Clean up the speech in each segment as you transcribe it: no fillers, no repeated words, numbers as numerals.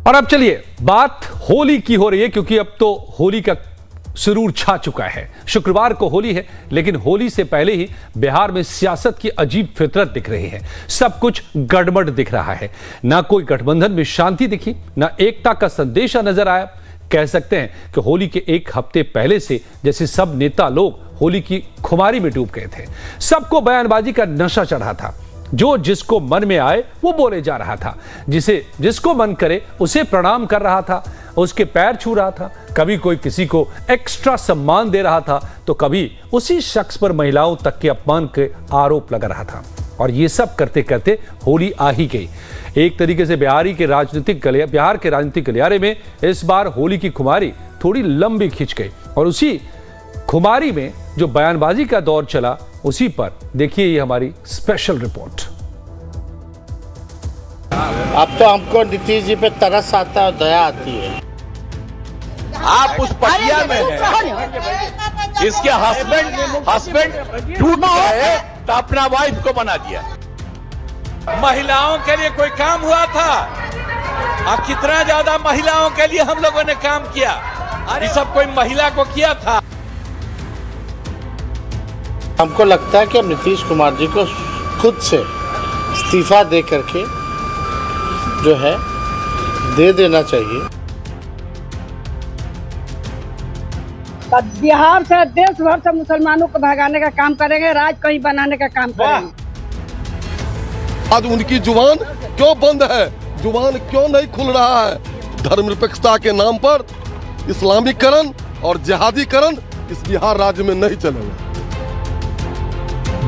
और अब चलिए बात होली की हो रही है, क्योंकि अब तो होली का सुरूर छा चुका है। शुक्रवार को होली है, लेकिन होली से पहले ही बिहार में सियासत की अजीब फितरत दिख रही है। सब कुछ गड़बड़ दिख रहा है। ना कोई गठबंधन में शांति दिखी, ना एकता का संदेशा नजर आया। कह सकते हैं कि होली के एक हफ्ते पहले से जैसे सब नेता लोग होली की खुमारी में डूब गए थे। सबको बयानबाजी का नशा चढ़ा था। जो जिसको मन में आए वो बोले जा रहा था, जिसको मन करे उसे प्रणाम कर रहा था, उसके पैर छू रहा था। कभी कोई किसी को एक्स्ट्रा सम्मान दे रहा था, तो कभी उसी शख्स पर महिलाओं तक के अपमान के आरोप लगा रहा था। और ये सब करते करते होली आ ही गई। एक तरीके से बिहार के राजनीतिक गलियारे में इस बार होली की खुमारी थोड़ी लंबी खिंच गई। और उसी खुमारी में जो बयानबाजी का दौर चला, उसी पर देखिए ये हमारी स्पेशल रिपोर्ट। अब तो हमको नीतीश जी पे तरस आता है, दया आती है। आप उस पटिया में हैं, इसके हस्बैंड टूट गए तो अपना वाइफ को बना दिया। महिलाओं के लिए कोई काम हुआ था? अब कितना ज्यादा महिलाओं के लिए हम लोगों ने काम किया। ये सब कोई महिला को किया था? हमको लगता है कि अब नीतीश कुमार जी को खुद से इस्तीफा दे करके जो है दे देना चाहिए। बिहार से देश भर से मुसलमानों को भगाने का काम करेंगे, राज कहीं बनाने का काम करेंगे। आज उनकी जुबान क्यों बंद है? जुबान क्यों नहीं खुल रहा है? धर्मनिरपेक्षता के नाम पर इस्लामीकरण और जिहादीकरण इस बिहार राज्य में नहीं चलेगा।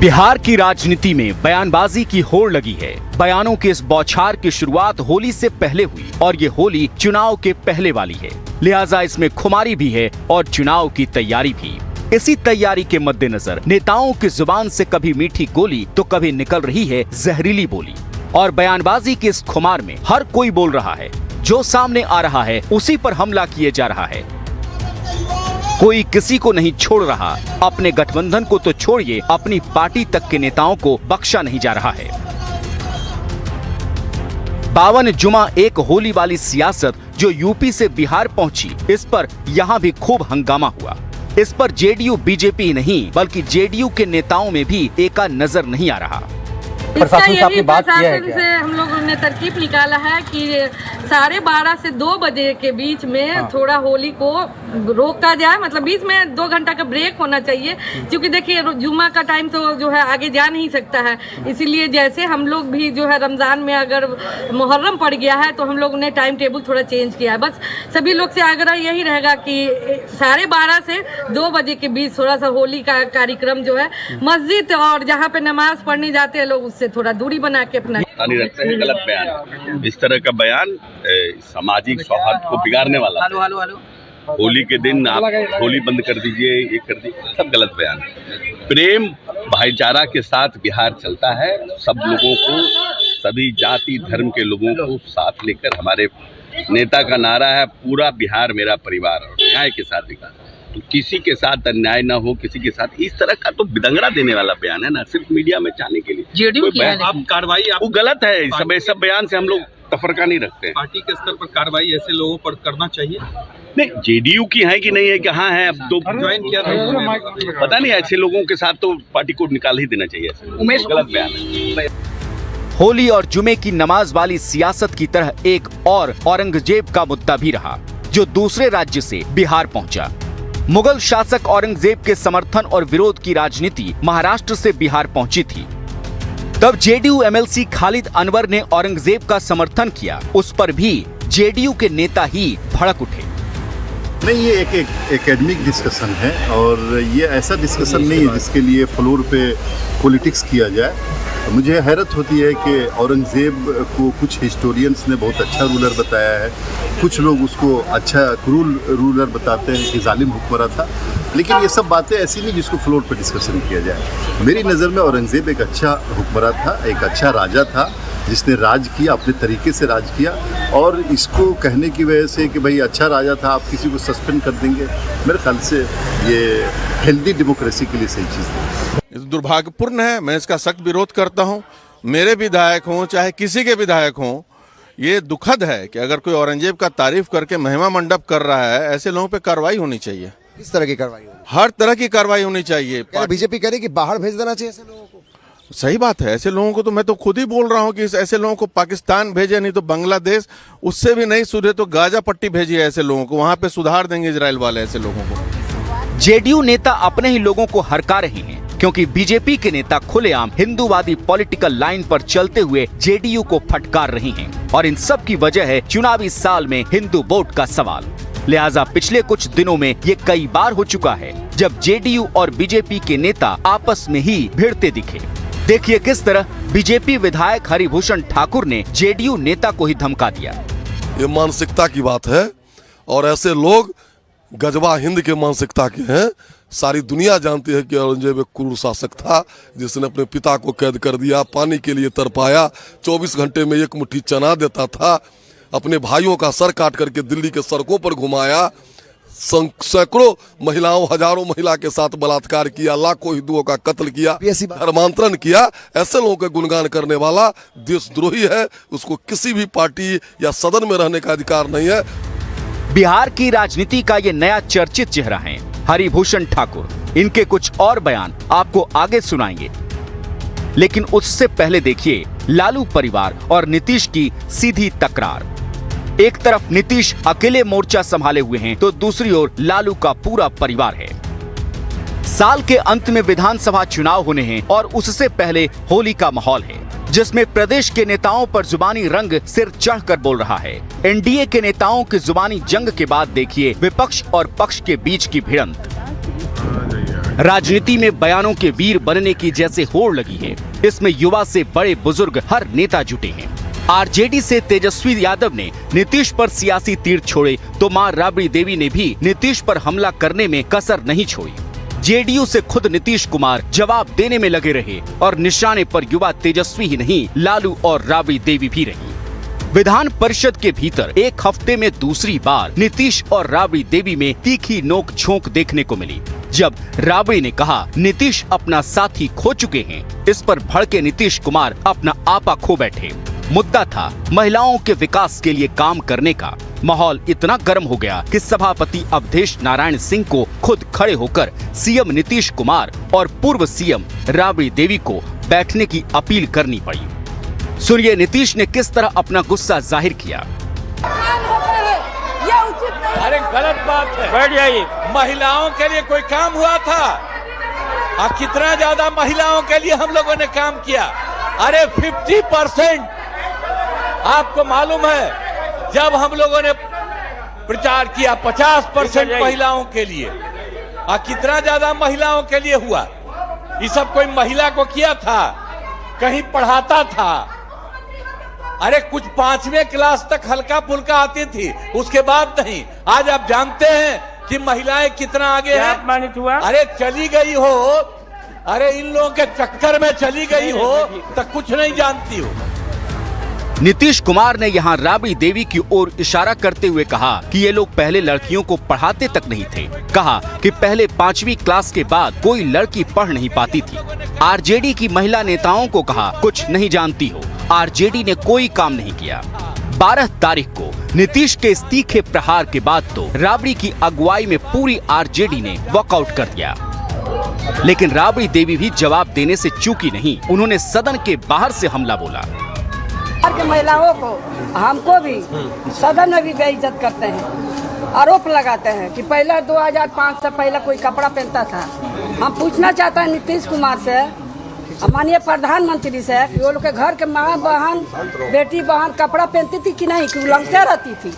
बिहार की राजनीति में बयानबाजी की होड़ लगी है। बयानों के इस बौछार की शुरुआत होली से पहले हुई और ये होली चुनाव के पहले वाली है, लिहाजा इसमें खुमारी भी है और चुनाव की तैयारी भी। इसी तैयारी के मद्देनजर नेताओं की जुबान से कभी मीठी गोली तो कभी निकल रही है जहरीली बोली। और बयानबाजी के इस खुमार में हर कोई बोल रहा है, जो सामने आ रहा है उसी पर हमला किए जा रहा है। कोई किसी को नहीं छोड़ रहा। अपने गठबंधन को तो छोड़िए, अपनी पार्टी तक के नेताओं को बख्शा नहीं जा रहा है। 52 जुमा एक होली वाली सियासत जो यूपी से बिहार पहुंची, इस पर यहाँ भी खूब हंगामा हुआ। इस पर जेडीयू बीजेपी नहीं बल्कि जेडीयू के नेताओं में भी एका नजर नहीं आ रहा। प्रशासन से आपने बात किया है क्या? से हम लोगों ने तरकीब निकाला है कि 12:30 से 2 बजे के बीच में थोड़ा होली को रोका जाए, मतलब बीच में 2 घंटा का ब्रेक होना चाहिए, क्योंकि देखिए जुम्मा का टाइम तो जो है आगे जा नहीं सकता है। इसीलिए जैसे हम लोग भी जो है रमजान में अगर मुहर्रम पड़ गया है तो हम लोग ने टाइम टेबल थोड़ा चेंज किया है। बस सभी लोग से आग्रह यही रहेगा कि 12:30 से 2 बजे के बीच थोड़ा सा होली का कार्यक्रम जो है मस्जिद और जहाँ पे नमाज पढ़ने जाते हैं लोग से थोड़ा दूरी बना के अपना नहीं रखते हैं। गलत बयान, इस तरह का बयान सामाजिक सौहार्द को बिगाड़ने वाला। होली के दिन आप होली बंद कर दीजिए, ये कर दीजिए, सब गलत बयान। प्रेम भाईचारा के साथ बिहार चलता है। सब लोगों को, सभी जाति धर्म के लोगों को साथ लेकर हमारे नेता का नारा है, पूरा बिहार मेरा परिवार और न्याय के साथ विकास। तो किसी के साथ अन्याय ना हो, किसी के साथ इस तरह का तो विदंगड़ा देने वाला बयान है ना, सिर्फ मीडिया में चाहने के लिए। जेडीयू की आप कार्रवाई वो गलत है। सब बयान से हम लोग तफरका नहीं रखते। पार्टी के स्तर पर कार्रवाई ऐसे लोगों पर करना चाहिए। नहीं, जेडीयू की है कि नहीं है, कहाँ है? अब तो ज्वाइन किया था, पता नहीं। ऐसे लोगों के साथ तो पार्टी को निकाल ही देना चाहिए। उमेश गलत बयान है। होली और जुमे की नमाज वाली सियासत की तरह एक और औरंगजेब का मुद्दा भी रहा, जो दूसरे राज्य से बिहार पहुंचा। मुगल शासक औरंगजेब के समर्थन और विरोध की राजनीति महाराष्ट्र से बिहार पहुंची थी। तब जेडीयू एमएलसी खालिद अनवर ने औरंगजेब का समर्थन किया। उस पर भी जेडीयू के नेता ही भड़क उठे। नहीं, ये एक एकेडमिक डिस्कशन है और ये ऐसा डिस्कशन नहीं है जिसके लिए फ्लोर पे पॉलिटिक्स किया जाए। मुझे हैरत होती है कि औरंगज़ेब को कुछ हिस्टोरियंस ने बहुत अच्छा रूलर बताया है, कुछ लोग उसको अच्छा क्रूर रूलर बताते हैं कि जालिम हुक्मरान था। लेकिन ये सब बातें ऐसी नहीं जिसको फ्लोर पर डिस्कशन किया जाए। मेरी नज़र में औरंगज़ेब एक अच्छा हुक्मरान था, एक अच्छा राजा था, जिसने राज किया, अपने तरीके से राज किया। और इसको कहने की वजह से कि भाई अच्छा राजा था, आप किसी को सस्पेंड कर देंगे, मेरे ख्याल से ये हेल्दी डेमोक्रेसी के लिए सही चीज़ है। दुर्भाग्यपूर्ण है, मैं इसका सख्त विरोध करता हूँ। मेरे विधायक हों चाहे किसी के विधायक हों, ये दुखद है कि अगर कोई औरंगजेब का तारीफ करके महिमा मंडप कर रहा है, ऐसे लोगों पे कार्रवाई होनी चाहिए। किस तरह की कार्रवाई होगी? हर तरह की कार्रवाई होनी चाहिए। बीजेपी कह रही है कि बाहर भेज देना चाहिए ऐसे लोगों को। सही बात है, ऐसे लोगों को तो मैं तो खुद ही बोल रहा हूँ कि ऐसे लोगों को पाकिस्तान भेजे, नहीं तो बांग्लादेश, उससे भी नहीं सुधरे तो गाजा पट्टी भेजिए ऐसे लोगों को, वहां पे सुधार देंगे इजराइल वाले ऐसे लोगों को। जेडीयू नेता अपने ही लोगों को हरका रहे हैं, क्योंकि बीजेपी के नेता खुलेआम हिंदूवादी पॉलिटिकल लाइन पर चलते हुए जेडीयू को फटकार रहे हैं और इन सब की वजह है चुनावी साल में हिंदू वोट का सवाल। लिहाजा पिछले कुछ दिनों में ये कई बार हो चुका है जब जेडीयू और बीजेपी के नेता आपस में ही भिड़ते दिखे। देखिए किस तरह बीजेपी विधायक हरिभूषण ठाकुर ने जेडीयू नेता को ही धमका दिया। ये मानसिकता की बात है और ऐसे लोग गजवा हिंद के मानसिकता के हैं। सारी दुनिया जानती है कि औरंगजेब एक क्रूर शासक था जिसने अपने पिता को कैद कर दिया, पानी के लिए तरपाया, 24 घंटे में एक मुट्ठी चना देता था, अपने भाइयों का सर काट करके दिल्ली के सड़कों पर घुमाया, सैकड़ों महिलाओं, हजारों महिला के साथ बलात्कार किया, लाखों हिंदुओं का कत्ल किया, धर्मांतरण किया। ऐसे लोगों का गुणगान करने वाला देशद्रोही है, उसको किसी भी पार्टी या सदन में रहने का अधिकार नहीं है। बिहार की राजनीति का ये नया चर्चित चेहरा है हरिभूषण ठाकुर। इनके कुछ और बयान आपको आगे सुनाएंगे, लेकिन उससे पहले देखिए लालू परिवार और नीतीश की सीधी तकरार। एक तरफ नीतीश अकेले मोर्चा संभाले हुए हैं तो दूसरी ओर लालू का पूरा परिवार है। साल के अंत में विधानसभा चुनाव होने हैं और उससे पहले होली का माहौल है, जिसमें प्रदेश के नेताओं पर जुबानी रंग सिर चढ़कर बोल रहा है। एनडीए के नेताओं की जुबानी जंग के बाद देखिए विपक्ष और पक्ष के बीच की भिड़ंत। राजनीति में बयानों के वीर बनने की जैसे होड़ लगी है। इसमें युवा से बड़े बुजुर्ग हर नेता जुटे हैं। आरजेडी से तेजस्वी यादव ने नीतीश पर सियासी तीर छोड़े तो मां राबड़ी देवी ने भी नीतीश पर हमला करने में कसर नहीं छोड़ी। जेडीयू से खुद नीतीश कुमार जवाब देने में लगे रहे और निशाने पर युवा तेजस्वी ही नहीं, लालू और राबड़ी देवी भी रही। विधान परिषद के भीतर एक हफ्ते में दूसरी बार नीतीश और राबड़ी देवी में तीखी नोक झोंक देखने को मिली। जब राबड़ी ने कहा नीतीश अपना साथी खो चुके हैं, इस पर भड़के नीतीश कुमार अपना आपा खो बैठे। मुद्दा था महिलाओं के विकास के लिए काम करने का। माहौल इतना गर्म हो गया कि सभापति अवधेश नारायण सिंह को खुद खड़े होकर सीएम नीतीश कुमार और पूर्व सीएम राबड़ी देवी को बैठने की अपील करनी पड़ी। सुनिए नीतीश ने किस तरह अपना गुस्सा जाहिर किया। अरे गलत बात है, बैठ जाइए। महिलाओं के लिए कोई काम हुआ था? कितना ज्यादा महिलाओं के लिए हम लोगों ने काम किया। अरे 50% आपको मालूम है, जब हम लोगों ने प्रचार किया 50% महिलाओं के लिए, कितना ज्यादा महिलाओं के लिए हुआ। ये सब कोई महिला को किया था? कहीं पढ़ाता था? अरे कुछ 5वीं क्लास तक हल्का फुल्का आती थी, उसके बाद नहीं। आज आप जानते हैं कि महिलाएं कितना आगे हैं। अपमानित हुआ? अरे चली गई हो, अरे इन लोगों के चक्कर में चली गई हो तो कुछ नहीं जानती हो। नीतीश कुमार ने यहाँ राबड़ी देवी की ओर इशारा करते हुए कहा कि ये लोग पहले लड़कियों को पढ़ाते तक नहीं थे। कहा कि पहले 5वीं क्लास के बाद कोई लड़की पढ़ नहीं पाती थी। आरजेडी की महिला नेताओं को कहा कुछ नहीं जानती हो, आरजेडी ने कोई काम नहीं किया। 12 तारीख को नीतीश के इस तीखे प्रहार के बाद तो राबड़ी की अगुवाई में पूरी आरजेडी ने वॉकआउट कर दिया, लेकिन राबड़ी देवी भी जवाब देने से चूकी नहीं। उन्होंने सदन के बाहर से हमला बोला। के महिलाओं को, हमको भी सदन में भी बेइज्जत करते हैं, आरोप लगाते हैं कि पहले 2005 से पहले कोई कपड़ा पहनता था। हम पूछना चाहते हैं नीतीश कुमार से, माननीय प्रधानमंत्री से, कि वो लोग के घर के माँ बहन, बेटी बहन कपड़ा पहनती थी कि नहीं, कि उलंघते रहती थी।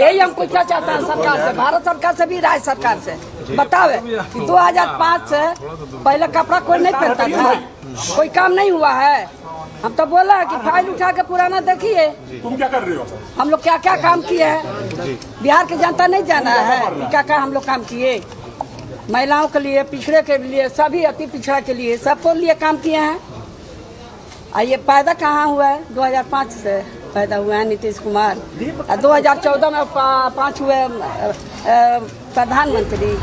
यही हम पूछना चाहते हैं सरकार से, भारत सरकार से भी, राज्य सरकार से। बतावे कि 2005 से पहले कपड़ा कोई नहीं पहनता था, कोई काम नहीं हुआ है। हम तो बोला है कि फाइल उठा के पुराना देखिए, तुम क्या कर रहे हो, हम लोग क्या क्या काम किए हैं। बिहार की जनता नहीं जाना है कि क्या क्या हम लोग काम किए। महिलाओं के लिए, पिछड़े के लिए, सभी अति पिछड़ा के लिए, सबको लिए काम किए हैं। ये पैदा कहाँ हुआ है? 2005 से पैदा हुए हैं नीतीश कुमार। 2014 में 5 हुए प्रधानमंत्री।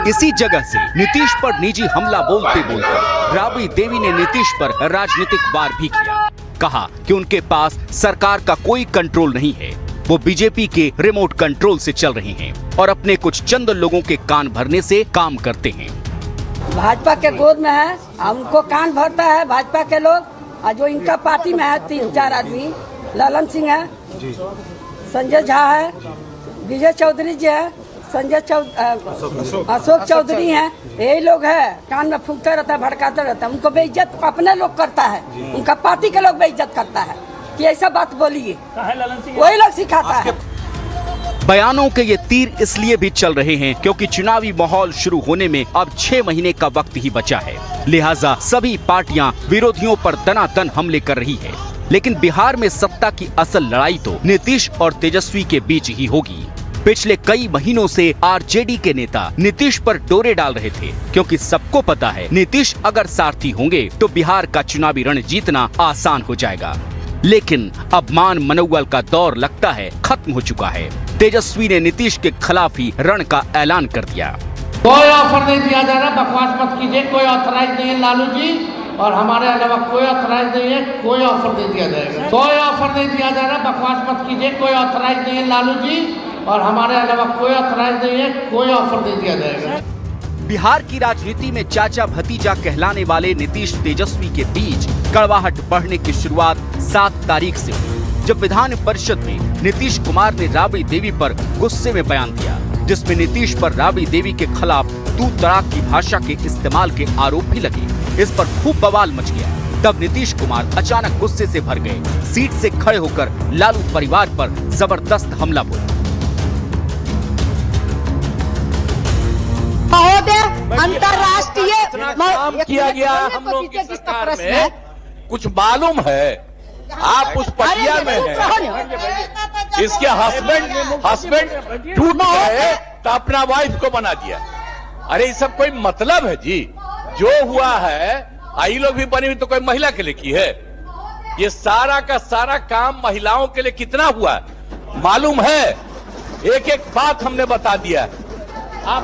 इसी जगह से नीतीश पर निजी हमला बोलते बोलते राबड़ी देवी ने नीतीश पर राजनीतिक वार भी किया। कहा कि उनके पास सरकार का कोई कंट्रोल नहीं है, वो बीजेपी के रिमोट कंट्रोल से चल रहे हैं और अपने कुछ चंद लोगों के कान भरने से काम करते हैं। भाजपा के गोद में है, उनको कान भरता है भाजपा के लोग। और जो इनका पार्टी में है 3-4 आदमी, ललन सिंह है, संजय झा है, विजय चौधरी जी है, अशोक चौधरी हैं, यही लोग है कान में फूंकते रहता है, भड़काते रहता है। उनको बेइज्जत अपने लोग करता है, उनका पार्टी के लोग बेइज्जत करता है कि ऐसा बात बोलिए, वही लोग सिखाता है। बयानों के ये तीर इसलिए भी चल रहे हैं क्योंकि चुनावी माहौल शुरू होने में अब 6 महीने का वक्त ही बचा है, लिहाजा सभी पार्टियां विरोधियों पर दनादन हमले कर रही है। लेकिन बिहार में सत्ता की असल लड़ाई तो नीतीश और तेजस्वी के बीच ही होगी। पिछले कई महीनों से आरजेडी के नेता नीतीश पर डोरे डाल रहे थे क्योंकि सबको पता है नीतीश अगर सारथी होंगे तो बिहार का चुनावी रण जीतना आसान हो जाएगा। लेकिन अब मान मनोबल का दौर लगता है खत्म हो चुका है। तेजस्वी ने नीतीश के खिलाफ ही रण का ऐलान कर दिया। कोई ऑफर नहीं दिया जा रहा, बकवास मत कीजिए, कोई ऑथराइज नहीं है लालू जी, और हमारे अलावा कोई ऑथराइज नहीं है, कोई ऑफर नहीं दिया जाएगा। कोई ऑफर नहीं दिया जा रहा, बकवास मत कीजिए, कोई ऑथराइज नहीं है लालू जी, और हमारे अलावा कोई ऑथराइज नहीं है, कोई ऑफर नहीं दिया जाएगा। बिहार की राजनीति में चाचा भतीजा कहलाने वाले नीतीश तेजस्वी के बीच कड़वाहट बढ़ने की शुरुआत 7 तारीख से हुई, जब विधान परिषद में नीतीश कुमार ने राबड़ी देवी पर गुस्से में बयान दिया, जिसमें नीतीश पर राबड़ी देवी के खिलाफ तू तड़ाक की भाषा के इस्तेमाल के आरोप भी लगे। इस पर खूब बवाल मच गया। तब नीतीश कुमार अचानक गुस्से से भर गए, सीट से खड़े होकर लालू परिवार पर जबरदस्त हमला बोले। अंतरराष्ट्रीय काम किया गया हम लोग की सरकार में, कुछ मालूम है? आप उस पटिया में हैं, इसके हस्बैंड टूट गए तो अपना वाइफ को बना दिया। अरे ये सब कोई मतलब है जी? जो हुआ है आई लोग भी बनी हुई तो कोई महिला के लिए की है? ये सारा का सारा काम महिलाओं के लिए कितना हुआ है मालूम है? एक एक बात हमने बता दिया। आप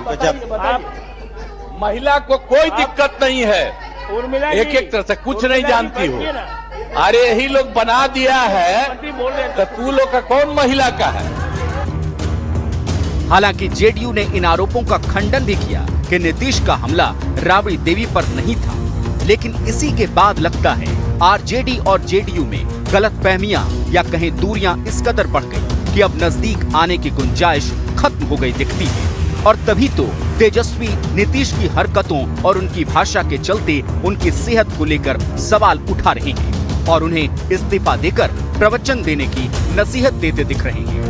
महिला को कोई दिक्कत नहीं है, एक एक तरह से कुछ नहीं जानती हो। अरे यही लोग बना दिया है तो तू लोग का कौन महिला का है? हालांकि जेडीयू ने इन आरोपों का खंडन भी किया कि नीतीश का हमला राबड़ी देवी पर नहीं था, लेकिन इसी के बाद लगता है आरजेडी और जेडीयू में गलतफहमियां या कहें दूरियां इस कदर बढ़ गई कि अब नजदीक आने की गुंजाइश खत्म हो गई दिखती है। और तभी तो तेजस्वी नीतीश की हरकतों और उनकी भाषा के चलते उनकी सेहत को लेकर सवाल उठा रहे हैं और उन्हें इस्तीफा देकर प्रवचन देने की नसीहत देते दिख रहे हैं।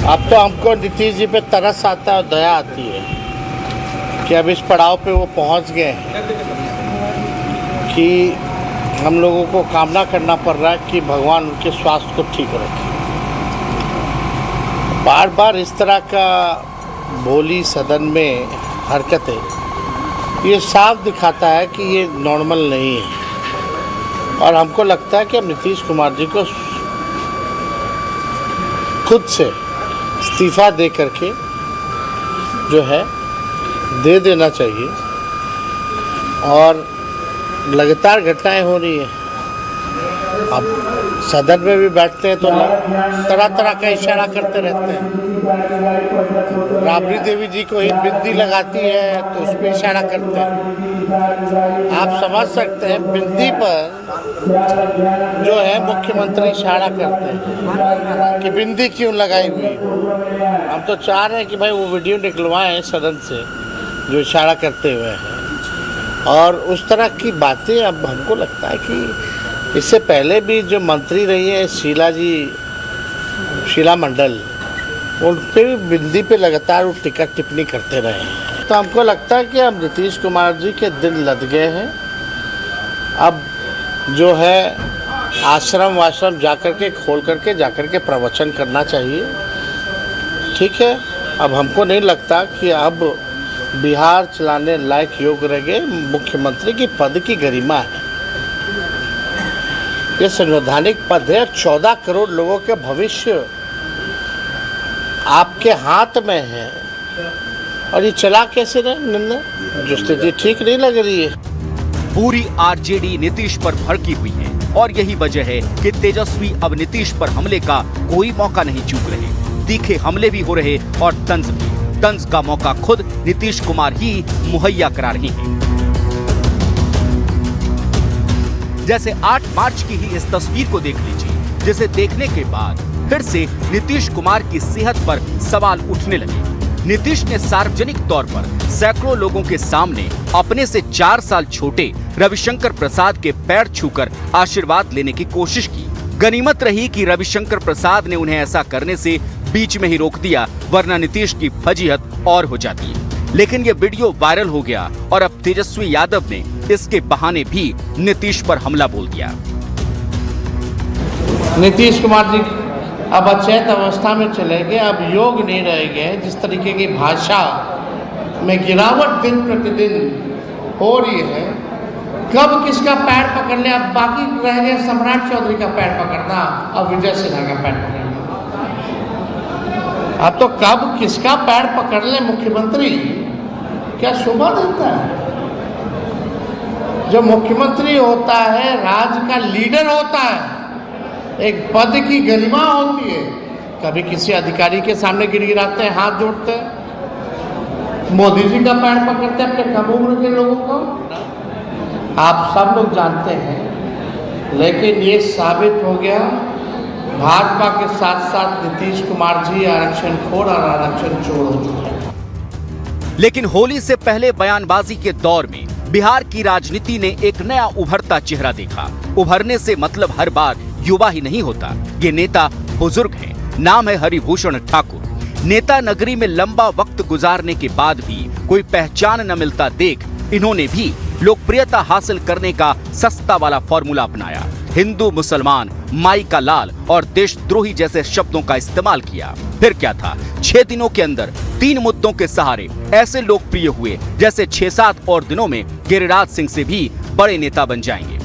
अब तो हमको नीतीश जी पे तरस आता है और दया आती है कि अब इस पड़ाव पे वो पहुंच गए हैं कि हम लोगों को कामना करना पड़ रहा है कि भगवान उनके स्वास्थ्य को ठीक रखे। बार बार इस तरह का बोली सदन में हरकतें, ये साफ दिखाता है कि ये नॉर्मल नहीं है। और हमको लगता है कि अब नीतीश कुमार जी को खुद से इस्तीफा दे करके जो है दे देना चाहिए। और लगातार घटनाएं हो रही हैं, अब सदन में भी बैठते हैं तो तरह तरह का इशारा करते रहते हैं। राबड़ी देवी जी को एक बिंदी लगाती है तो उस पर इशारा करते हैं। आप समझ सकते हैं बिंदी पर जो है मुख्यमंत्री इशारा करते हैं कि बिंदी क्यों लगाई हुई। हम तो चाह रहे हैं कि भाई वो वीडियो निकलवाएं सदन से जो इशारा करते हुए हैं। और उस तरह की बातें अब हमको लगता है कि इससे पहले भी जो मंत्री रही है शीला मंडल, उन पे भी बिंदी पे लगातार वो टिक्का टिप्पणी करते रहे हैं। तो हमको लगता है कि अब नीतीश कुमार जी के दिन लद गए हैं। अब जो है आश्रम वाश्रम जाकर के खोल करके जाकर के प्रवचन करना चाहिए। ठीक है, अब हमको नहीं लगता कि अब बिहार चलाने लायक योग्य रह गए। मुख्यमंत्री की पद की गरिमा है, ये संवैधानिक पद है। 14 करोड़ लोगों के भविष्य आपके हाथ में है और ये चला कैसे रहे निर्णय? जो स्थिति ठीक नहीं लग रही है। पूरी आरजेडी नीतीश पर भड़की हुई है और यही वजह है कि तेजस्वी अब नीतीश पर हमले का कोई मौका नहीं चूक रहे। तीखे हमले भी हो रहे और तंज भी। तंज का मौका खुद नीतीश कुमार ही मुहैया करा रही हैं। जैसे 8 मार्च की ही इस तस्वीर को देख लीजिए, जिसे देखने के बाद फिर से नीतीश कुमार की सेहत पर सवाल उठने लगे। नीतीश ने सार्वजनिक तौर पर सैकड़ों लोगों के सामने अपने से 4 साल छोटे रविशंकर प्रसाद के पैर छूकर आशीर्वाद लेने की कोशिश की। गनीमत रही कि रविशंकर प्रसाद ने उन्हें ऐसा करने से बीच में ही रोक दिया, वरना नीतीश की फजीहत और हो जाती। लेकिन ये वीडियो वायरल हो गया और अब तेजस्वी यादव ने इसके बहाने भी नीतीश पर हमला बोल दिया। नीतीश कुमार जी अब अचेत अवस्था में चले गए, अब योग नहीं रह गए। जिस तरीके की भाषा में गिरावट दिन प्रतिदिन हो रही है, कब किसका पैर पकड़ ले, अब बाकी रह गए सम्राट चौधरी का पैर पकड़ना और विजय सिन्हा का पैर पकड़ना। अब तो कब किसका पैर पकड़ ले मुख्यमंत्री, क्या शोभा देता है? जो मुख्यमंत्री होता है, राज्य का लीडर होता है, एक पद की गरिमा होती है। कभी किसी अधिकारी के सामने गिड़गिड़ाते हैं, हाथ जोड़ते हैं, मोदी जी का पैर पकड़ते हैं अपने कम उम्र के लोगों को। आप सब लोग जानते हैं, लेकिन ये साबित हो गया भाजपा के साथ साथ नीतीश कुमार जी आरक्षण खोर और आरक्षण चोर हो चुके हैं। लेकिन होली से पहले बयानबाजी के दौर में बिहार की राजनीति ने एक नया उभरता चेहरा देखा। उभरने से मतलब हर बार युवा ही नहीं होता, ये नेता बुजुर्ग हैं। नाम है हरिभूषण ठाकुर। नेता नगरी में लंबा वक्त गुजारने के बाद भी कोई पहचान न मिलता देख इन्होंने भी लोकप्रियता हासिल करने का सस्ता वाला फॉर्मूला अपनाया। हिंदू, मुसलमान, माई का लाल और देशद्रोही जैसे शब्दों का इस्तेमाल किया। फिर क्या था, 6 दिनों के अंदर 3 मुद्दों के सहारे ऐसे लोकप्रिय हुए जैसे 6-7 और दिनों में गिरिराज सिंह से भी बड़े नेता बन जाएंगे।